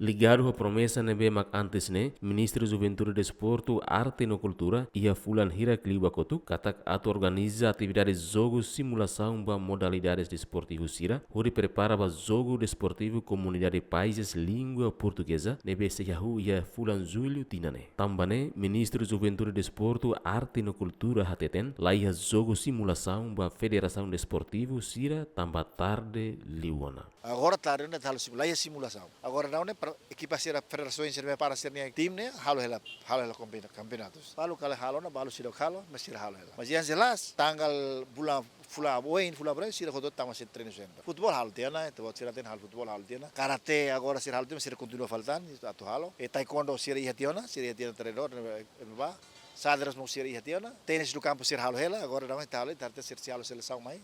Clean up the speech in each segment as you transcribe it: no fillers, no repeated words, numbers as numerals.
Ligado à promessa nebe mak antes ne, Ministro Juventude, Desporto, Arte e Cultura ia fulan hira klibakotu katak atu organiza atividades jogos simulação ba modalidades desportivos sira, hori prepara ba jogo desportivo comunidade países língua portuguesa, nebe se yahu ia fulan julho tinane. Tambane, Ministro Juventude, Desporto, Arte e Cultura hateten, lá ia jogo simulação ba Federação Desportivo sira tamba tarde liwana. Agora tarde não está lá é simulação. Agora não é para equipa ser a federação serve para ser nem time né, halo ela campeonatos. Halo kala halo na balu sira halo, mas sira halo ela. Mas yang jelas tanggal bulan bulan berapa sira kodot tama ser treino center. Futebol halo tiana, itu sira ten halo futebol halo tiana. Karate agora sira halo tiana sira continua faltan, itu atu halo. Taekwondo sira ia tiana treinador ba. Sadras mo sira ihatiana, tenis do campo sira halo hela, agora não está ali, tarde sira halo seleção mai.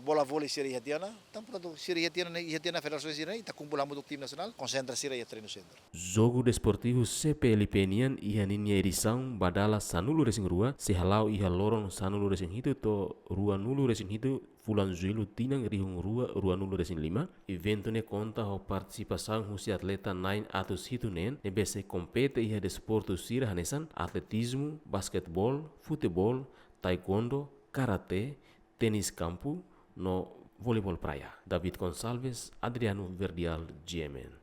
Bola vôlei sira ihatiana, então pronto, sira ihatiana federação sira está acumulando do time nacional, concentra sira ia treino center. Jogo desportivo CPLP nian ia ninia edição badala sanulu racing rua, se halau ia lorong sanulu racing hitu to rua nulu racing hitu fulan juilu tinang rihung rua nulu racing 5. Evento ne conta ho participação husi atleta 9 atus hitu nen, nebese compete ia desporto sira hanesan, atletismo, basquetebol, futebol, taekwondo, karate, tenis campo, no voleibol praia. David Gonçalves, Adriano Verdial, GMN.